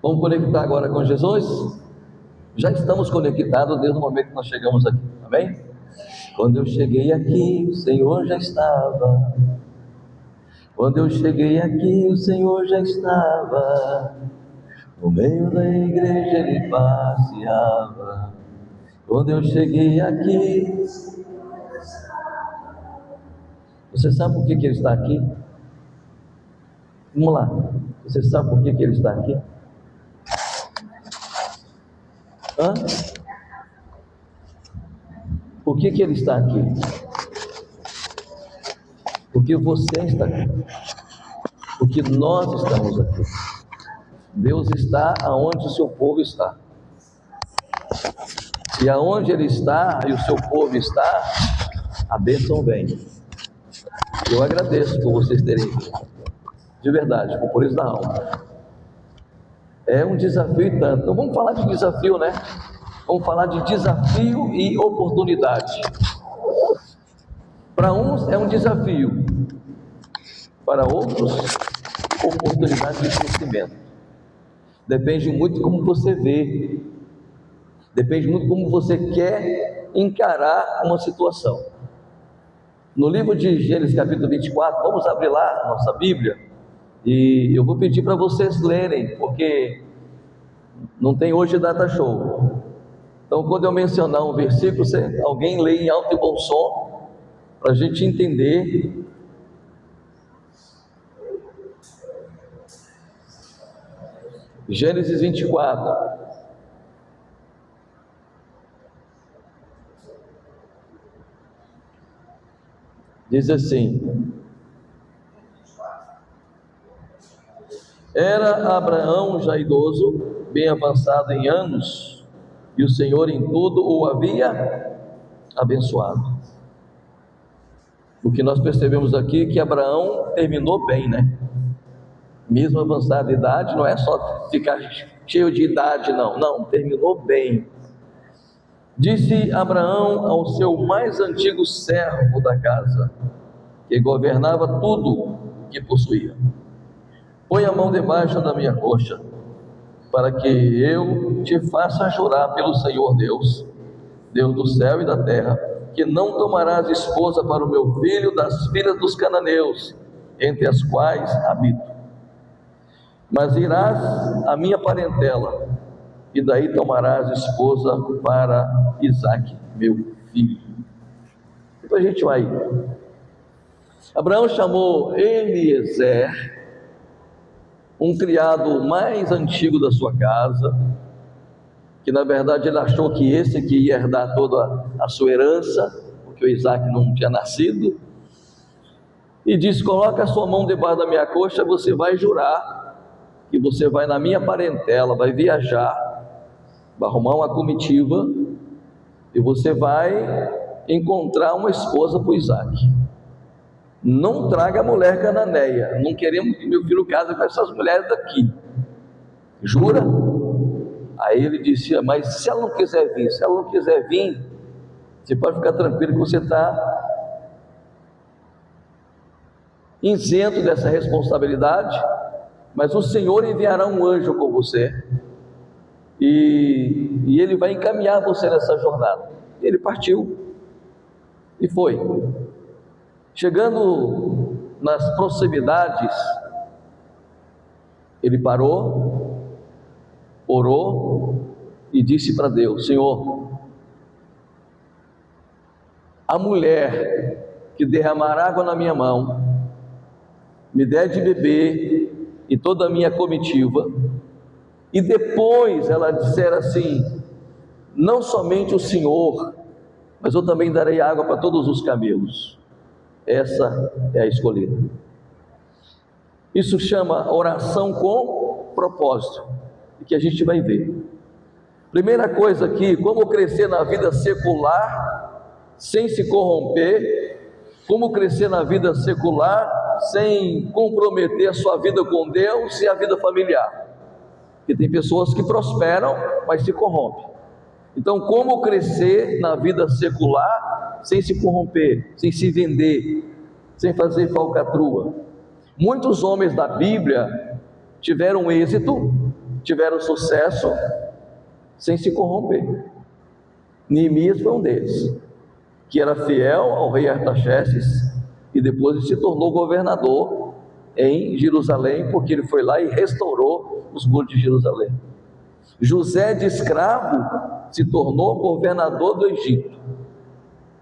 Vamos conectar agora com Jesus? Já estamos conectados desde o momento que nós chegamos aqui, amém? Quando eu cheguei aqui, o Senhor já estava. Quando eu cheguei aqui, o Senhor já estava. No meio da igreja ele passeava. Quando eu cheguei aqui, você sabe por que ele está aqui? Vamos lá, você sabe por que ele está aqui? Hã? Por que ele está aqui? Porque você está aqui. Porque nós estamos aqui. Deus está aonde o seu povo está. E aonde ele está e o seu povo está, a bênção vem. Eu agradeço por vocês terem vindo. De verdade, por isso da alma. É um desafio e tanto. Então vamos falar de desafio, né? Vamos falar de desafio e oportunidade. Para uns é um desafio, para outros, oportunidade de crescimento. Depende muito de como você vê, depende muito de como você quer encarar uma situação. No livro de Gênesis capítulo 24, vamos abrir lá a nossa Bíblia, e eu vou pedir para vocês lerem, porque não tem hoje data show. Então quando eu mencionar um versículo, alguém lê em alto e bom som, para a gente entender. Gênesis 24. Diz assim: Era Abraão já idoso, bem avançado em anos, e o Senhor em tudo o havia abençoado. O que nós percebemos aqui é que Abraão terminou bem, né? Mesmo avançado de idade, não é só ficar cheio de idade, não, terminou bem. Disse Abraão ao seu mais antigo servo da casa, que governava tudo que possuía: põe a mão debaixo da minha coxa, para que eu te faça jurar pelo Senhor Deus, Deus do céu e da terra, que não tomarás esposa para o meu filho das filhas dos cananeus, entre as quais habito, mas irás à minha parentela, e daí tomarás esposa para Isaque, meu filho. Então a gente vai. Abraão chamou Eliezer, um criado mais antigo da sua casa, que na verdade ele achou que esse que ia herdar toda a sua herança, porque o Isaque não tinha nascido, e disse: coloca a sua mão debaixo da minha coxa, você vai jurar que você vai na minha parentela, vai viajar, vai arrumar uma comitiva, e você vai encontrar uma esposa para o Isaque. Não traga a mulher cananeia, não queremos que meu filho case com essas mulheres daqui. Jura? Aí ele disse: mas se ela não quiser vir, você pode ficar tranquilo que você está isento dessa responsabilidade, mas o Senhor enviará um anjo com você, e ele vai encaminhar você nessa jornada. Ele partiu e foi. Chegando nas proximidades, ele parou, orou e disse para Deus: Senhor, a mulher que derramar água na minha mão, me der de beber e toda a minha comitiva, e depois ela disser assim: não somente o Senhor, mas eu também darei água para todos os camelos, essa é a escolhida. Isso chama oração com propósito, e que a gente vai ver. Primeira coisa aqui: como crescer na vida secular sem se corromper, como crescer na vida secular sem comprometer a sua vida com Deus e a vida familiar, porque tem pessoas que prosperam, mas se corrompem. Então, como crescer na vida secular sem se corromper, sem se vender, sem fazer falcatrua? Muitos homens da Bíblia tiveram êxito tiveram sucesso sem se corromper. Neemias foi um deles, que era fiel ao rei Artaxerxes, e depois se tornou governador em Jerusalém, porque ele foi lá e restaurou os muros de Jerusalém. José, de escravo, se tornou governador do Egito.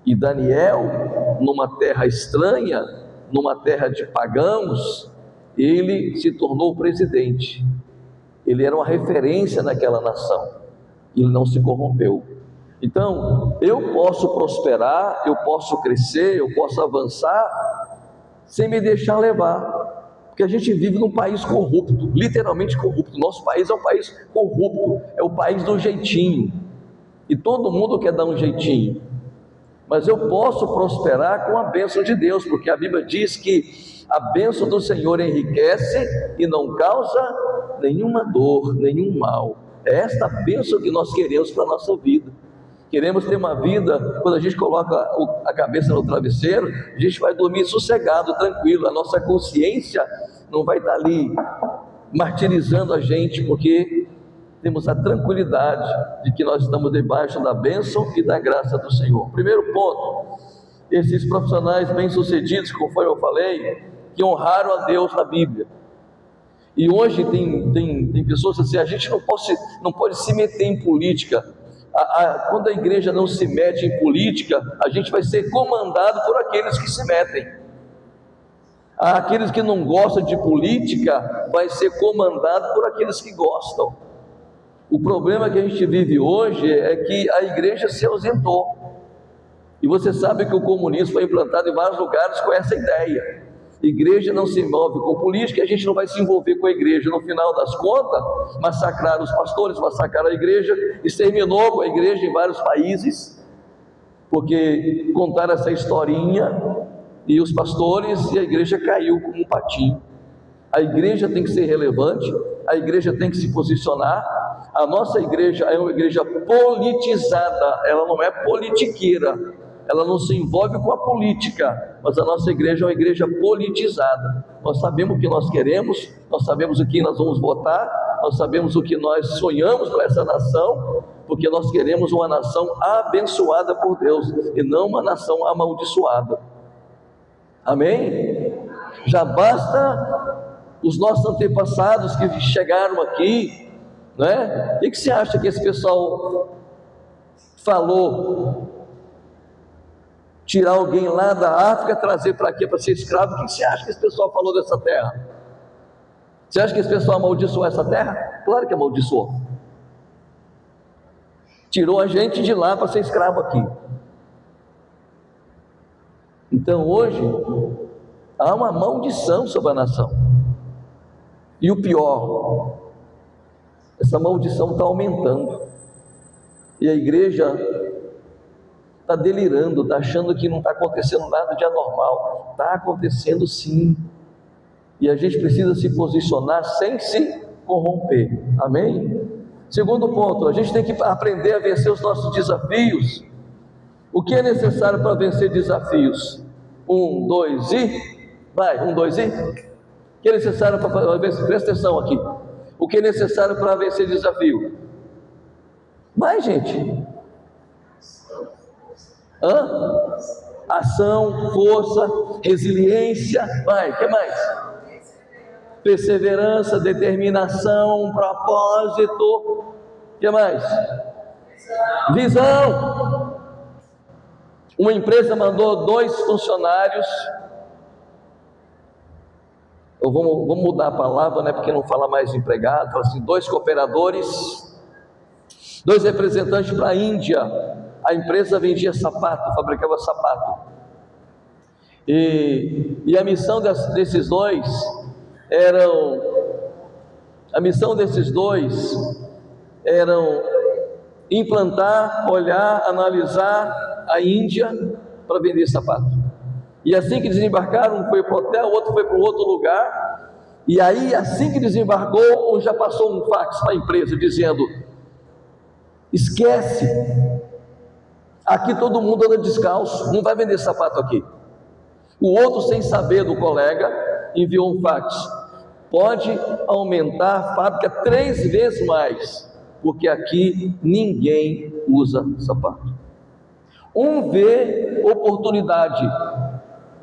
E Daniel, numa terra estranha, numa terra de pagãos, ele se tornou presidente. Ele era uma referência naquela nação. Ele não se corrompeu. Então, eu posso prosperar, eu posso crescer, eu posso avançar, sem me deixar levar. Porque a gente vive num país corrupto, literalmente corrupto. Nosso país é um país corrupto, é o país do jeitinho. E todo mundo quer dar um jeitinho. Mas eu posso prosperar com a bênção de Deus, porque a Bíblia diz que a bênção do Senhor enriquece e não causa nenhuma dor, nenhum mal. É esta bênção que nós queremos para a nossa vida. Queremos ter uma vida, quando a gente coloca a cabeça no travesseiro, a gente vai dormir sossegado, tranquilo, a nossa consciência não vai estar ali martirizando a gente, porque temos a tranquilidade de que nós estamos debaixo da bênção e da graça do Senhor. Primeiro ponto, esses profissionais bem-sucedidos, conforme eu falei, que honraram a Deus na Bíblia. E hoje tem pessoas assim, a gente não pode se meter em política. Quando a igreja não se mete em política, a gente vai ser comandado por aqueles que se metem. Aqueles que não gostam de política, vai ser comandado por aqueles que gostam. O problema que a gente vive hoje é que a igreja se ausentou. E você sabe que o comunismo foi implantado em vários lugares com essa ideia. Igreja não se envolve com política, a gente não vai se envolver com a igreja. No final das contas, massacraram os pastores, massacraram a igreja, exterminou a igreja em vários países, porque contaram essa historinha, e os pastores e a igreja caiu como um patinho. A igreja tem que ser relevante, a igreja tem que se posicionar. A nossa igreja é uma igreja politizada, ela não é politiqueira, ela não se envolve com a política, mas a nossa igreja é uma igreja politizada. Nós sabemos o que nós queremos, nós sabemos o que nós vamos votar, nós sabemos o que nós sonhamos para essa nação, porque nós queremos uma nação abençoada por Deus e não uma nação amaldiçoada. Amém? Já basta os nossos antepassados que chegaram aqui, né? O que você acha que esse pessoal falou? Tirar alguém lá da África, trazer para aqui para ser escravo? O que você acha que esse pessoal falou dessa terra? Você acha que esse pessoal amaldiçoou essa terra? Claro que amaldiçoou. Tirou a gente de lá para ser escravo aqui. Então hoje há uma maldição sobre a nação. E o pior, essa maldição está aumentando. E a igreja está delirando, está achando que não está acontecendo nada de anormal. Está acontecendo sim. E a gente precisa se posicionar sem se corromper. Amém? Segundo ponto, a gente tem que aprender a vencer os nossos desafios. O que é necessário para vencer desafios? 1, 2 e... Vai, 1, 2 e... O que é necessário para vencer? Presta atenção aqui. O que é necessário para vencer desafio? Vai, gente. Ação, força, resiliência. Vai, o que mais? Perseverança, determinação, propósito. O que mais? Visão. Uma empresa mandou 2 funcionários. Vamos mudar a palavra, né? Porque não fala mais empregado. Fala assim, 2 cooperadores, 2 representantes para a Índia. A empresa vendia sapato, fabricava sapato. E a missão desses 2 eram implantar, olhar, analisar a Índia para vender sapato. E assim que desembarcaram, um foi para o hotel, o outro foi para um outro lugar. E aí, assim que desembarcou, já passou um fax para a empresa dizendo: esquece, aqui todo mundo anda descalço, não vai vender sapato aqui. O outro, sem saber do colega, enviou um fax: pode aumentar a fábrica 3 vezes mais, porque aqui ninguém usa sapato. Um vê oportunidade,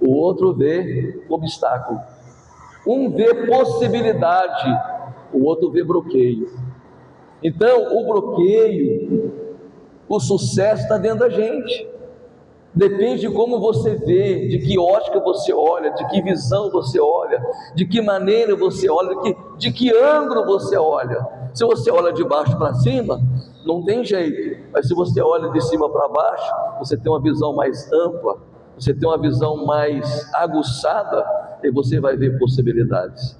o outro vê obstáculo. Um vê possibilidade, o outro vê bloqueio. Então, o bloqueio, o sucesso está dentro da gente. Depende de como você vê, de que ótica você olha, de que visão você olha, de que maneira você olha, de que ângulo você olha. Se você olha de baixo para cima, não tem jeito. Mas se você olha de cima para baixo, você tem uma visão mais ampla, você tem uma visão mais aguçada, e você vai ver possibilidades.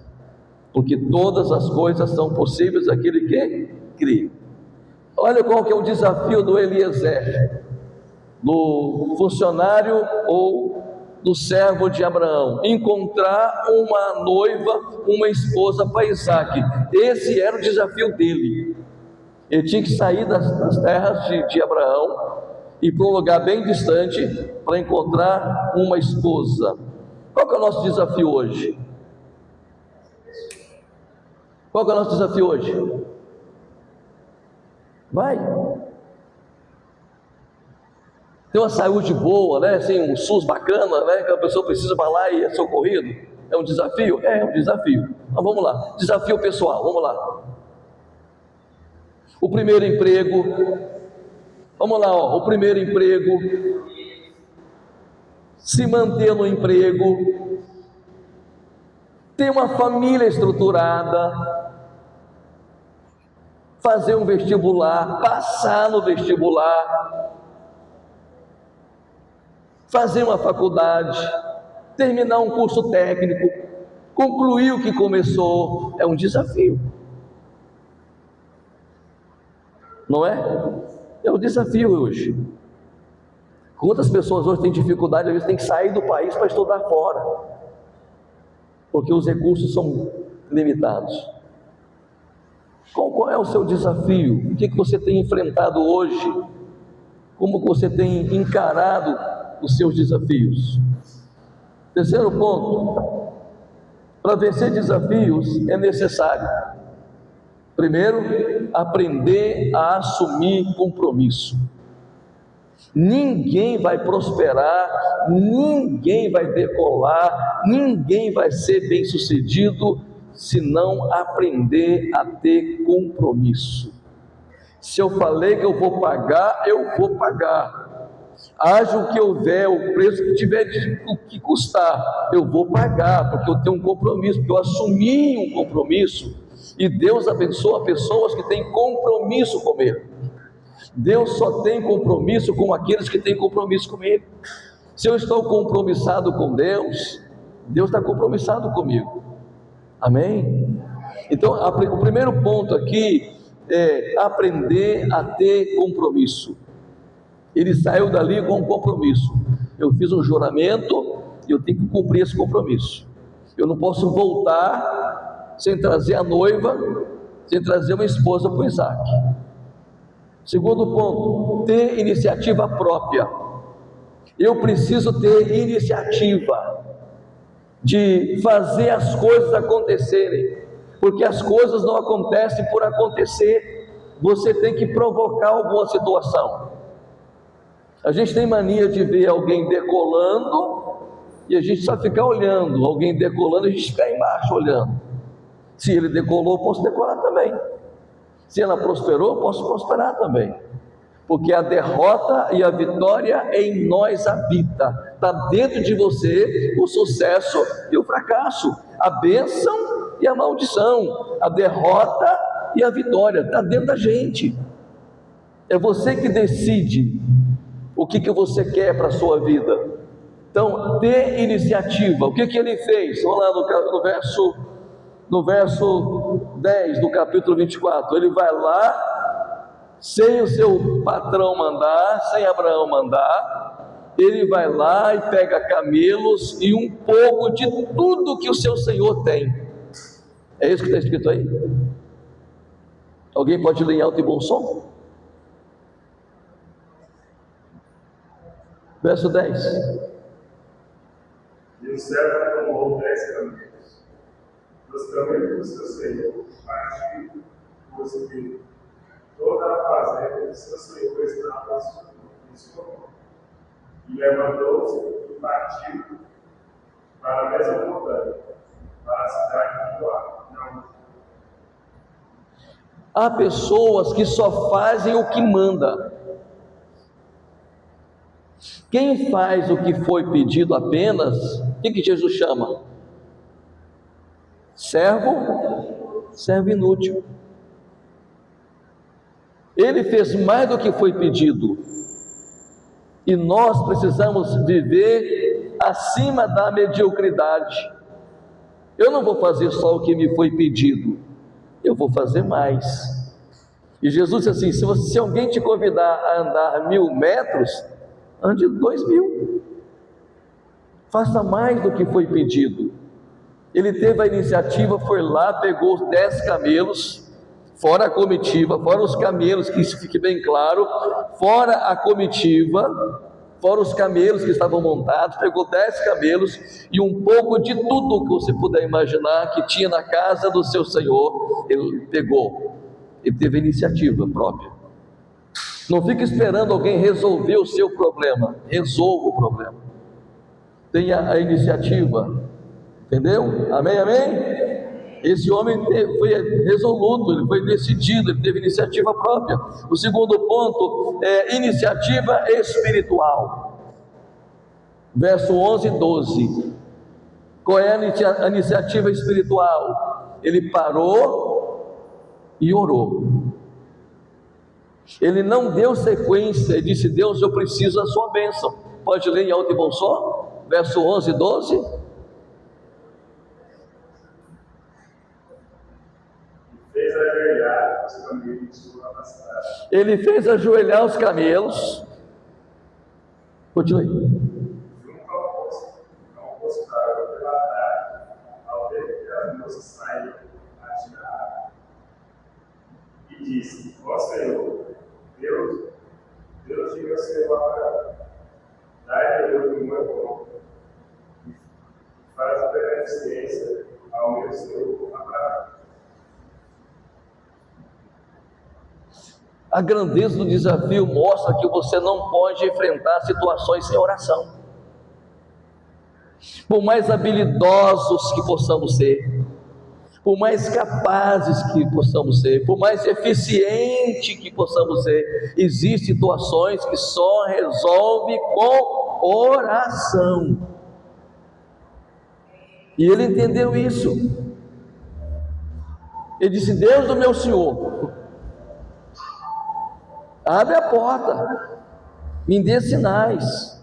Porque todas as coisas são possíveis àquele que crê. Olha qual que é o desafio do Eliezer, do funcionário ou do servo de Abraão: encontrar uma noiva, uma esposa para Isaac. Esse era o desafio dele. Ele tinha que sair das terras de Abraão e para um lugar bem distante para encontrar uma esposa. Qual que é o nosso desafio hoje? Qual que é o nosso desafio hoje? Vai. Tem uma saúde boa, né? Assim, um SUS bacana, né? Que a pessoa precisa para lá e é socorrido. É um desafio? É um desafio. Mas vamos lá, desafio pessoal, vamos lá. O primeiro emprego, vamos lá, ó. O primeiro emprego, se manter no emprego, ter uma família estruturada, fazer um vestibular, passar no vestibular, fazer uma faculdade, terminar um curso técnico, concluir o que começou. É um desafio, não é? É um desafio hoje. Quantas pessoas hoje têm dificuldade, às vezes tem que sair do país para estudar fora, porque os recursos são limitados. Qual é o seu desafio? O que você tem enfrentado hoje? Como você tem encarado os seus desafios? Terceiro ponto: para vencer desafios é necessário, primeiro, aprender a assumir compromisso. Ninguém vai prosperar, ninguém vai decolar, ninguém vai ser bem sucedido se não aprender a ter compromisso. Se eu falei que eu vou pagar, eu vou pagar. Haja o que houver, o preço que tiver que custar, eu vou pagar, porque eu tenho um compromisso, porque eu assumi um compromisso. E Deus abençoa pessoas que têm compromisso com Ele. Deus só tem compromisso com aqueles que têm compromisso com Ele. Se eu estou compromissado com Deus, Deus está compromissado comigo. Amém? Então, o primeiro ponto aqui é aprender a ter compromisso. Ele saiu dali com um compromisso. Eu fiz um juramento e eu tenho que cumprir esse compromisso. Eu não posso voltar sem trazer a noiva, sem trazer uma esposa para o Isaac. Segundo ponto, ter iniciativa própria. Eu preciso ter iniciativa de fazer as coisas acontecerem, porque as coisas não acontecem por acontecer. Você tem que provocar alguma situação. A gente tem mania de ver alguém decolando e a gente só ficar olhando. Alguém decolando, a gente fica embaixo olhando. Se ele decolou, eu posso decolar também. Se ela prosperou, eu posso prosperar também. Porque a derrota e a vitória em nós habita. Está dentro de você o sucesso e o fracasso, a bênção e a maldição, a derrota e a vitória. Está dentro da gente. É você que decide o que você quer para a sua vida. Então, ter iniciativa. O que ele fez? Vamos lá no verso 10 do capítulo 24. Ele vai lá, sem o seu patrão mandar, sem Abraão mandar, ele vai lá e pega camelos e um pouco de tudo que o seu Senhor tem. É isso que está escrito aí? Alguém pode ler em alto e bom som? Verso 10. E o servo tomou 10 camelos Nos caminhos do seu Senhor, partiu o Espírito. Toda a fazenda do seu Senhor estava em sua mão. E levantou-se e partiu para a Mesopotâmia, para a cidade de Joá. Há pessoas que só fazem o que manda. Quem faz o que foi pedido apenas, o que Jesus chama? Servo inútil. Ele fez mais do que foi pedido, e nós precisamos viver acima da mediocridade. Eu não vou fazer só o que me foi pedido, eu vou fazer mais. E Jesus disse assim: se alguém te convidar a andar 1000 metros, ande 2000, faça mais do que foi pedido. Ele teve a iniciativa, foi lá, pegou os 10 camelos, fora a comitiva, fora os camelos, que isso fique bem claro, fora a comitiva, fora os camelos que estavam montados, pegou 10 camelos e um pouco de tudo que você puder imaginar que tinha na casa do seu Senhor, ele pegou. Ele teve a iniciativa própria. Não fique esperando alguém resolver o seu problema, resolva o problema. Tenha a iniciativa, entendeu? Amém, amém? Esse homem foi resoluto, ele foi decidido, ele teve iniciativa própria. O segundo ponto é iniciativa espiritual. Verso 11 e 12. Qual é a iniciativa espiritual? Ele parou e orou. Ele não deu sequência e disse: Deus, eu preciso da sua bênção. Pode ler em alto e bom som? Verso 11 e 12. Ele fez ajoelhar os camelos. Continue. Junto ao poço d'água pela tarde, ao ver que as moças saíram a tirar, e disse: ó Senhor, Deus diga ao Senhor Abraão, dai-me Deus no meu corpo, e faz beneficência ao meu Senhor Abraão. A grandeza do desafio mostra que você não pode enfrentar situações sem oração. Por mais habilidosos que possamos ser, por mais capazes que possamos ser, por mais eficiente que possamos ser, existem situações que só resolve com oração. E ele entendeu isso. Ele disse: Deus do meu Senhor, abre a porta, me dê sinais.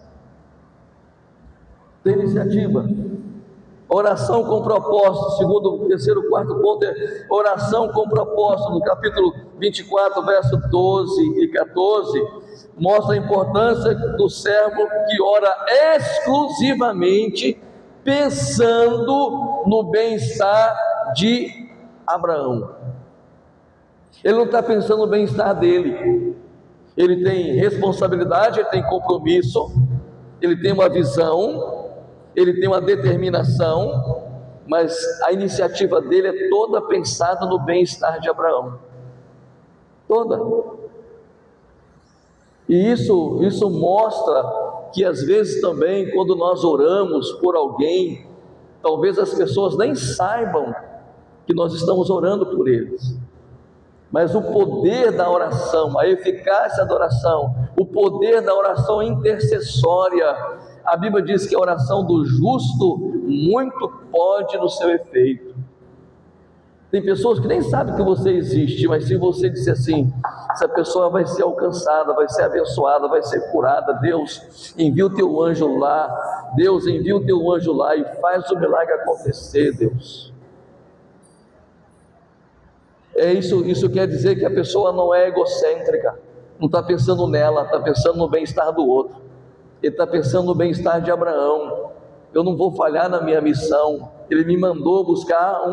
Tem iniciativa. Oração com propósito. Segundo, terceiro, quarto ponto é oração com propósito. No capítulo 24, verso 12 e 14, mostra a importância do servo que ora exclusivamente pensando no bem-estar de Abraão. Ele não está pensando no bem-estar dele. Ele tem responsabilidade, ele tem compromisso, ele tem uma visão, ele tem uma determinação, mas a iniciativa dele é toda pensada no bem-estar de Abraão. Toda. E isso mostra que às vezes também, quando nós oramos por alguém, talvez as pessoas nem saibam que nós estamos orando por eles. Mas o poder da oração, a eficácia da oração, o poder da oração intercessória, a Bíblia diz que a oração do justo muito pode no seu efeito. Tem pessoas que nem sabem que você existe, mas se você disser assim, essa pessoa vai ser alcançada, vai ser abençoada, vai ser curada. Deus, envia o teu anjo lá, Deus, envia o teu anjo lá e faz o milagre acontecer, Deus. Isso quer dizer que a pessoa não é egocêntrica, não está pensando nela, está pensando no bem-estar do outro. Ele está pensando no bem-estar de Abraão. Eu não vou falhar na minha missão. Ele me mandou buscar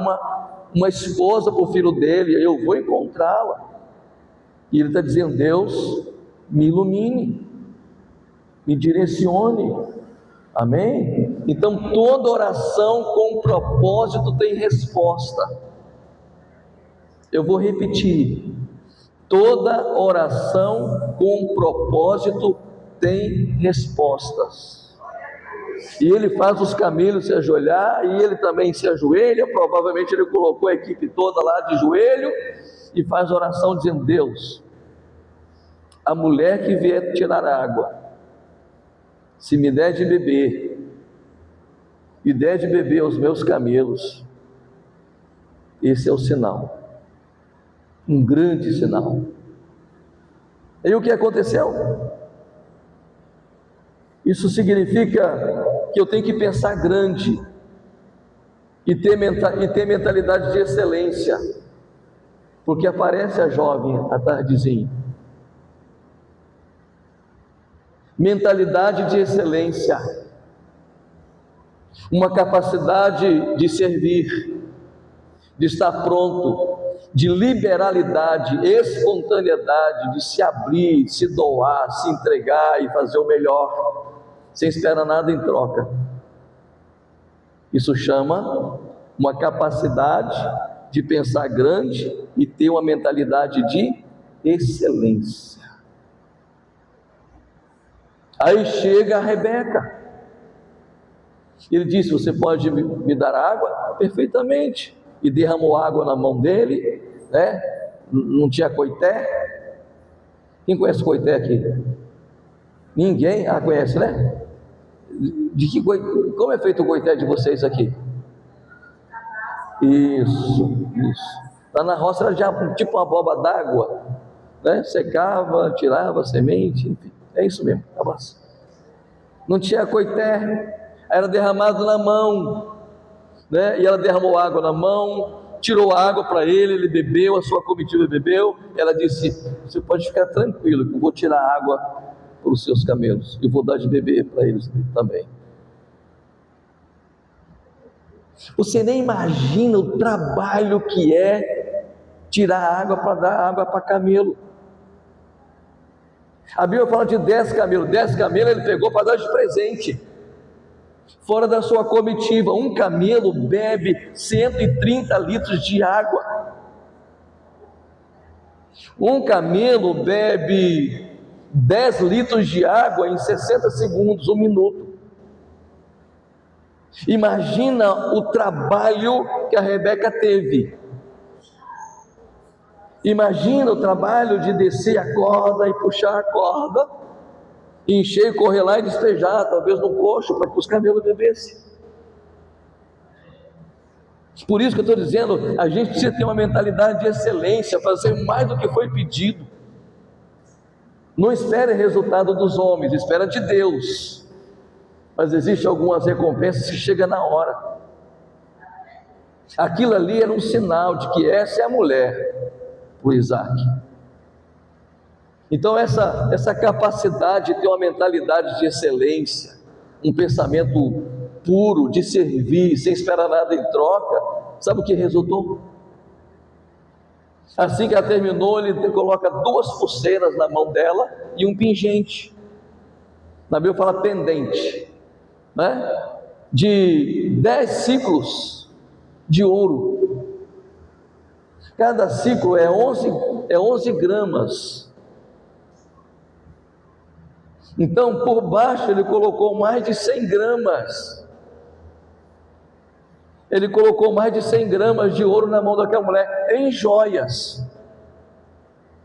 uma esposa para o filho dele, eu vou encontrá-la. E ele está dizendo: Deus, me ilumine, me direcione. Amém? Então toda oração com propósito tem resposta. Eu vou repetir: toda oração com propósito tem respostas. E ele faz os camelos se ajoelhar, e ele também se ajoelha. Provavelmente ele colocou a equipe toda lá de joelho e faz oração dizendo: Deus, a mulher que vier tirar água, se me der de beber, e der de beber aos meus camelos, esse é o sinal, um grande sinal. E o que aconteceu? Isso significa que eu tenho que pensar grande e ter mentalidade de excelência, porque aparece a jovem à tardezinha. Mentalidade de excelência, uma capacidade de servir, de estar pronto, de liberalidade, espontaneidade, de se abrir, se doar, se entregar e fazer o melhor, sem esperar nada em troca. Isso chama uma capacidade de pensar grande e ter uma mentalidade de excelência. Aí chega a Rebeca. Ele disse: você pode me dar água? Perfeitamente. E derramou água na mão dele, né? Não tinha coité. Quem conhece coité aqui? Ninguém? Ah, conhece, né? Como é feito o coité de vocês aqui? Isso. Lá na roça era já tipo uma boba d'água, né? Secava, tirava a semente, enfim, é isso mesmo. Não tinha coité, era derramado na mão, né? E ela derramou água na mão, tirou a água para ele bebeu, a sua comitiva bebeu. Ela disse: você pode ficar tranquilo, que eu vou tirar água para os seus camelos e vou dar de beber para eles também. Você nem imagina o trabalho que é tirar água para dar água para camelo. A Bíblia fala de 10 camelos. 10 camelos ele pegou para dar de presente, fora da sua comitiva. Um camelo bebe 130 litros de água. Um camelo bebe 10 litros de água em 60 segundos, 1 minuto. Imagina o trabalho que a Rebeca teve. Imagina o trabalho de descer a corda e puxar a corda, encher e correr lá e despejar, talvez no coxo, para que os camelos bebessem. Por isso que eu estou dizendo, a gente precisa ter uma mentalidade de excelência, fazer mais do que foi pedido. Não espere resultado dos homens, espera de Deus. Mas existem algumas recompensas que chegam na hora. Aquilo ali era um sinal de que essa é a mulher para o Isaac. Então essa capacidade de ter uma mentalidade de excelência, um pensamento puro, de servir, sem esperar nada em troca, sabe o que resultou? Assim que ela terminou, ele coloca 2 pulseiras na mão dela e um pingente. Na Bíblia fala pendente, né? De 10 ciclos de ouro. Cada ciclo é 11 gramas. Então por baixo ele colocou mais de 100 gramas. Ele colocou mais de 100 gramas de ouro na mão daquela mulher, em joias.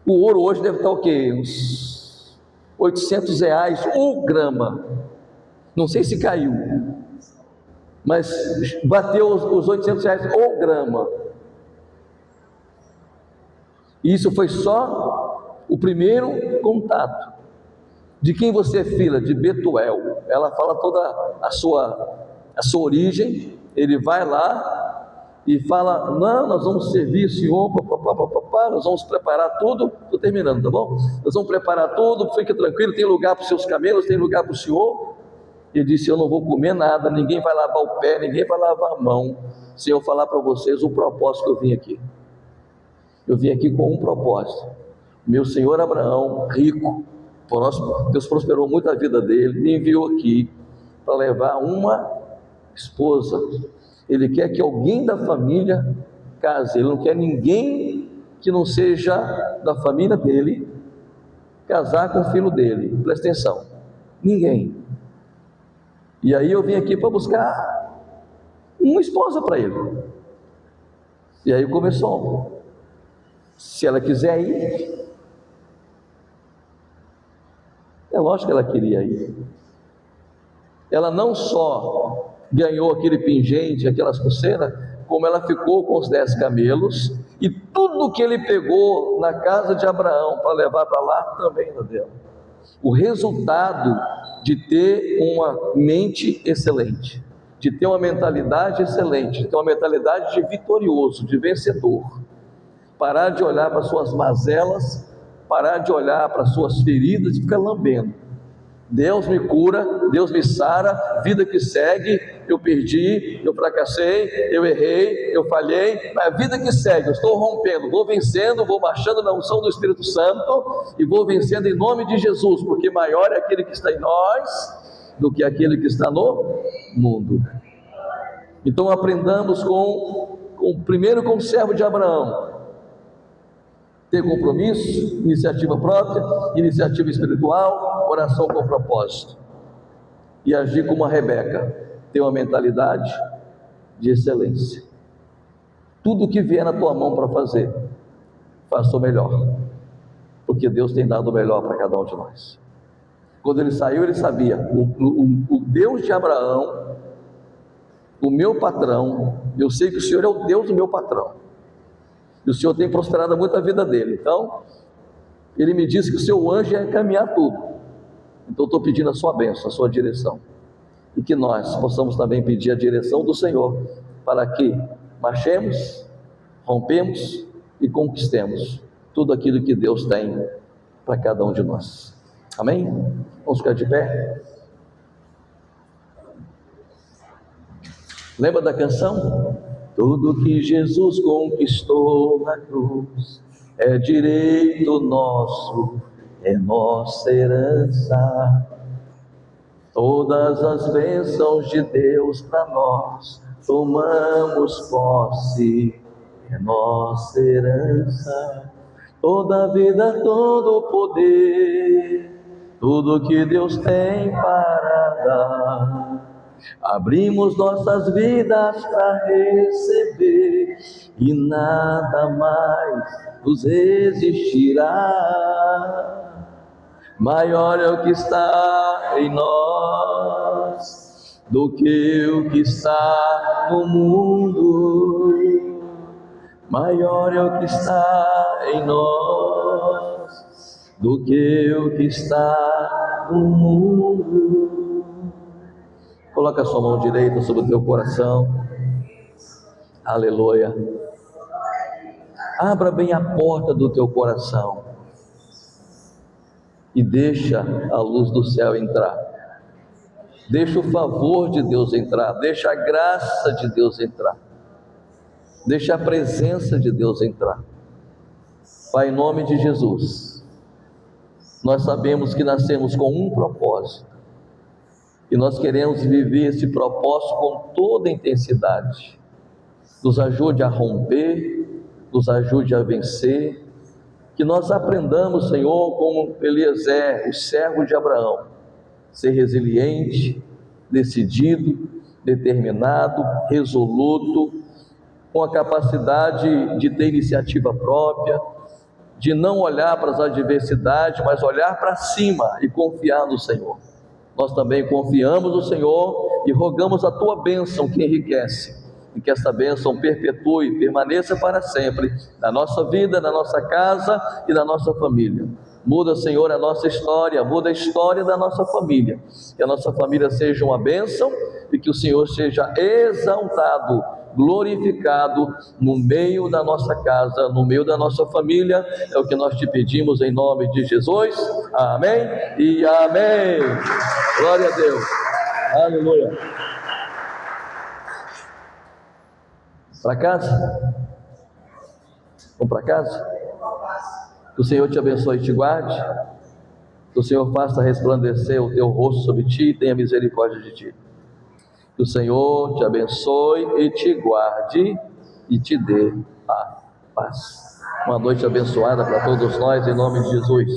O ouro hoje deve estar o quê? Uns R$800 1 grama. Não sei se caiu, mas bateu os R$800 1 grama. Isso foi só o primeiro contato. De quem você é filha? De Betuel. Ela fala toda a sua origem. Ele vai lá e fala: não, nós vamos servir o Senhor, nós vamos preparar tudo. Estou terminando, tá bom? Nós vamos preparar tudo, fique tranquilo, tem lugar para os seus camelos, tem lugar para o Senhor. Ele disse: eu não vou comer nada, ninguém vai lavar o pé, ninguém vai lavar a mão, sem eu falar para vocês o propósito que eu vim aqui. Eu vim aqui com um propósito. Meu senhor Abraão, rico, Deus prosperou muito a vida dele, me enviou aqui para levar uma esposa, ele quer que alguém da família case, ele não quer ninguém que não seja da família dele casar com o filho dele, presta atenção, ninguém. E aí eu vim aqui para buscar uma esposa para ele. E aí começou, se ela quiser ir, é lógico que ela queria ir. Ela não só ganhou aquele pingente, aquelas pulseiras, como ela ficou com os 10 camelos, e tudo que ele pegou na casa de Abraão para levar para lá, também era dela. O resultado de ter uma mente excelente, de ter uma mentalidade excelente, de ter uma mentalidade de vitorioso, de vencedor, parar de olhar para suas mazelas, parar de olhar para suas feridas e ficar lambendo. Deus me cura, Deus me sara, vida que segue, eu perdi, eu fracassei, eu errei, eu falhei, mas a vida que segue, eu estou rompendo, vou vencendo, vou baixando na unção do Espírito Santo e vou vencendo em nome de Jesus, porque maior é aquele que está em nós do que aquele que está no mundo. Então aprendamos primeiro com o servo de Abraão, ter compromisso, iniciativa própria, iniciativa espiritual, oração com propósito, e agir como a Rebeca, ter uma mentalidade de excelência. Tudo que vier na tua mão para fazer, faça o melhor, porque Deus tem dado o melhor para cada um de nós. Quando ele saiu, ele sabia, o Deus de Abraão, o meu patrão, eu sei que o Senhor é o Deus do meu patrão, e o Senhor tem prosperado muito a vida dele. Então, ele me disse que o seu anjo ia caminhar tudo. Então, estou pedindo a sua bênção, a sua direção. E que nós possamos também pedir a direção do Senhor, para que marchemos, rompemos e conquistemos tudo aquilo que Deus tem para cada um de nós. Amém? Vamos ficar de pé. Lembra da canção? Tudo que Jesus conquistou na cruz é direito nosso, é nossa herança. Todas as bênçãos de Deus para nós, tomamos posse, é nossa herança. Toda a vida, todo o poder, tudo que Deus tem para dar, abrimos nossas vidas para receber, e nada mais nos resistirá. Maior é o que está em nós do que o que está no mundo. Maior é o que está em nós do que o que está no mundo. Coloca a sua mão direita sobre o teu coração. Aleluia. Abra bem a porta do teu coração e deixa a luz do céu entrar. Deixa o favor de Deus entrar, deixa a graça de Deus entrar, deixa a presença de Deus entrar. Pai, em nome de Jesus, nós sabemos que nascemos com um propósito, e nós queremos viver esse propósito com toda intensidade. Nos ajude a romper, nos ajude a vencer, que nós aprendamos, Senhor, como Eliezer, o servo de Abraão, ser resiliente, decidido, determinado, resoluto, com a capacidade de ter iniciativa própria, de não olhar para as adversidades, mas olhar para cima e confiar no Senhor. Nós também confiamos no Senhor e rogamos a tua bênção que enriquece, e que essa bênção perpetue, permaneça para sempre, na nossa vida, na nossa casa e na nossa família. Muda, Senhor, a nossa história, muda a história da nossa família, que a nossa família seja uma bênção e que o Senhor seja exaltado, glorificado no meio da nossa casa, no meio da nossa família. É o que nós te pedimos em nome de Jesus. Amém e amém. Glória a Deus. Aleluia. Para casa? Vamos para casa? Que o Senhor te abençoe e te guarde, que o Senhor faça resplandecer o teu rosto sobre ti e tenha misericórdia de ti. Que o Senhor te abençoe e te guarde e te dê a paz. Uma noite abençoada para todos nós, em nome de Jesus.